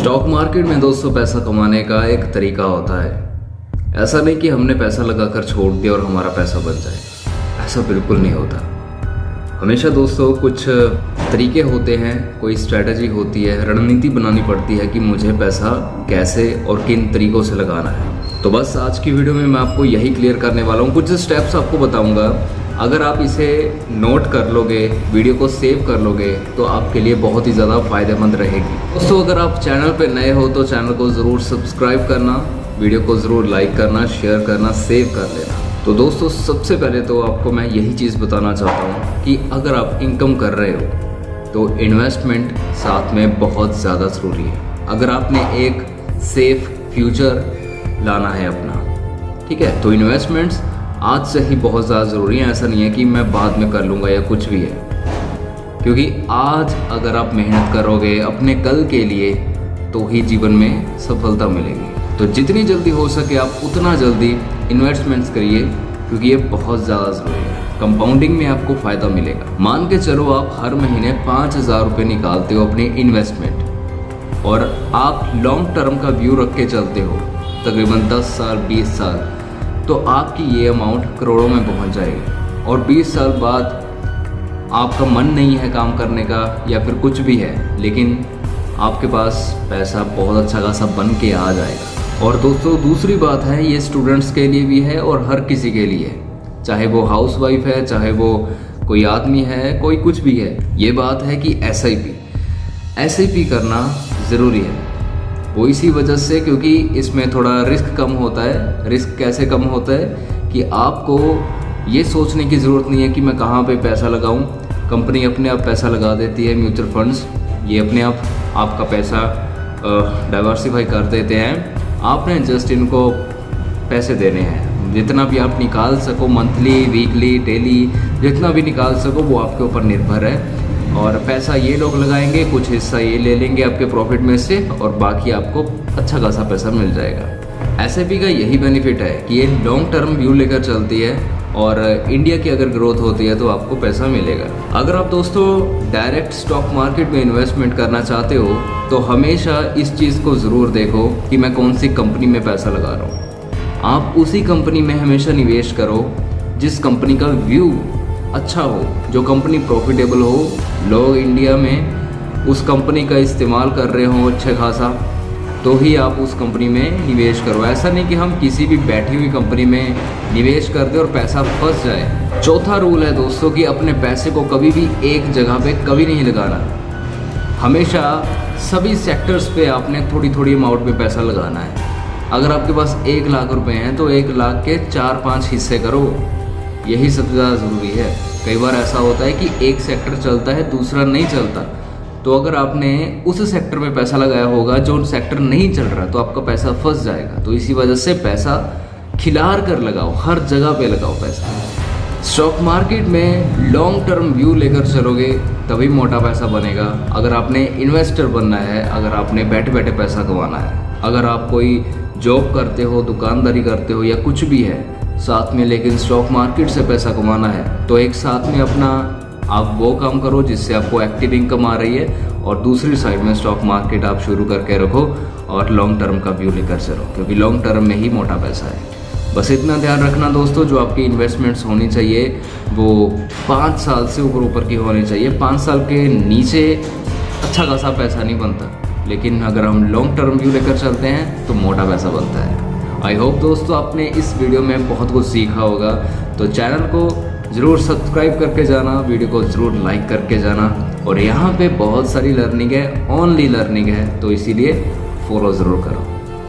Stock market में दोस्तों पैसा कमाने का एक तरीका होता है। ऐसा नहीं कि हमने पैसा लगाकर छोड़ दिया और हमारा पैसा बन जाए, ऐसा बिल्कुल नहीं होता। हमेशा दोस्तों कुछ तरीके होते हैं, कोई स्ट्रैटेजी होती है, रणनीति बनानी पड़ती है कि मुझे पैसा कैसे और किन तरीकों से लगाना है। तो बस आज की वीडियो में मैं आपको यही क्लियर करने वाला हूँ। कुछ स्टेप्स आपको बताऊँगा, अगर आप इसे नोट कर लोगे, वीडियो को सेव कर लोगे तो आपके लिए बहुत ही ज़्यादा फ़ायदेमंद रहेगी। दोस्तों अगर आप चैनल पे नए हो तो चैनल को ज़रूर सब्सक्राइब करना, वीडियो को ज़रूर लाइक करना, शेयर करना, सेव कर लेना। तो दोस्तों सबसे पहले तो आपको मैं यही चीज़ बताना चाहता हूँ कि अगर आप इनकम कर रहे हो तो इन्वेस्टमेंट साथ में बहुत ज़्यादा ज़रूरी है। अगर आपने एक सेफ फ्यूचर लाना है अपना, ठीक है, तो इन्वेस्टमेंट्स आज से ही बहुत ज़्यादा ज़रूरी है। ऐसा नहीं है कि मैं बाद में कर लूँगा या कुछ भी है, क्योंकि आज अगर आप मेहनत करोगे अपने कल के लिए तो ही जीवन में सफलता मिलेगी। तो जितनी जल्दी हो सके आप उतना जल्दी इन्वेस्टमेंट्स करिए, क्योंकि ये बहुत ज़्यादा ज़रूरी है। कंपाउंडिंग में आपको फ़ायदा मिलेगा। मान के चलो आप हर महीने 5,000 रुपये निकालते हो अपने इन्वेस्टमेंट और आप लॉन्ग टर्म का व्यू रख के चलते हो, तकरीबन 10 साल 20 साल, तो आपकी ये अमाउंट करोड़ों में पहुंच जाएगी। और 20 साल बाद आपका मन नहीं है काम करने का या फिर कुछ भी है, लेकिन आपके पास पैसा बहुत अच्छा खासा बन के आ जाएगा। और दोस्तों दूसरी बात है, ये स्टूडेंट्स के लिए भी है और हर किसी के लिए, चाहे वो हाउसवाइफ है, चाहे वो कोई आदमी है, कोई कुछ भी है। ये बात है कि SIP करना ज़रूरी है। वो इसी वजह से क्योंकि इसमें थोड़ा रिस्क कम होता है। रिस्क कैसे कम होता है कि आपको ये सोचने की ज़रूरत नहीं है कि मैं कहाँ पे पैसा लगाऊं। कंपनी अपने आप पैसा लगा देती है, म्यूचुअल फंड्स ये अपने आप आपका पैसा डाइवर्सिफाई कर देते हैं। आपने जस्ट इनको पैसे देने हैं, जितना भी आप निकाल सको, मंथली, वीकली, डेली, जितना भी निकाल सको वो आपके ऊपर निर्भर है। और पैसा ये लोग लगाएंगे, कुछ हिस्सा ये ले लेंगे आपके प्रॉफिट में से और बाकी आपको अच्छा खासा पैसा मिल जाएगा। SIP का यही बेनिफिट है कि ये लॉन्ग टर्म व्यू लेकर चलती है और इंडिया की अगर ग्रोथ होती है तो आपको पैसा मिलेगा। अगर आप दोस्तों डायरेक्ट स्टॉक मार्केट में इन्वेस्टमेंट करना चाहते हो तो हमेशा इस चीज़ को ज़रूर देखो कि मैं कौन सी कंपनी में पैसा लगा रहा हूँ। आप उसी कंपनी में हमेशा निवेश करो जिस कंपनी का व्यू अच्छा हो, जो कंपनी प्रॉफिटेबल हो, लोग इंडिया में उस कंपनी का इस्तेमाल कर रहे हो अच्छे खासा, तो ही आप उस कंपनी में निवेश करो। ऐसा नहीं कि हम किसी भी बैठी हुई कंपनी में निवेश कर दें और पैसा फंस जाए। चौथा रूल है दोस्तों कि अपने पैसे को कभी भी एक जगह पे कभी नहीं लगाना। हमेशा सभी सेक्टर्स पे आपने थोड़ी थोड़ी अमाउंट में पैसा लगाना है। अगर आपके पास 1 लाख रुपए हैं तो 1 लाख के 4-5 हिस्से करो, यही सबसे ज़्यादा ज़रूरी है। कई बार ऐसा होता है कि एक सेक्टर चलता है दूसरा नहीं चलता, तो अगर आपने उस सेक्टर में पैसा लगाया होगा जो सेक्टर नहीं चल रहा तो आपका पैसा फंस जाएगा। तो इसी वजह से पैसा खिलार कर लगाओ, हर जगह पे लगाओ पैसा। स्टॉक मार्केट में लॉन्ग टर्म व्यू लेकर चलोगे तभी मोटा पैसा बनेगा। अगर आपने इन्वेस्टर बनना है, अगर आपने बैठे बैठे पैसा कमाना है, अगर आप कोई जॉब करते हो, दुकानदारी करते हो या कुछ भी है साथ में, लेकिन स्टॉक मार्केट से पैसा कमाना है, तो एक साथ में अपना आप वो काम करो जिससे आपको एक्टिव इनकम आ रही है और दूसरी साइड में स्टॉक मार्केट आप शुरू करके रखो और लॉन्ग टर्म का व्यू लेकर चलो, क्योंकि लॉन्ग टर्म में ही मोटा पैसा है। बस इतना ध्यान रखना दोस्तों, जो आपकी इन्वेस्टमेंट्स होनी चाहिए वो 5 साल से ऊपर की होनी चाहिए। 5 साल के नीचे अच्छा खासा पैसा नहीं बनता, लेकिन अगर हम लॉन्ग टर्म व्यू लेकर चलते हैं तो मोटा पैसा बनता है। आई होप दोस्तों आपने इस वीडियो में बहुत कुछ सीखा होगा। तो चैनल को ज़रूर सब्सक्राइब करके जाना, वीडियो को ज़रूर लाइक करके जाना, और यहाँ पे बहुत सारी लर्निंग है, ओनली लर्निंग है, तो इसीलिए फॉलो ज़रूर करो।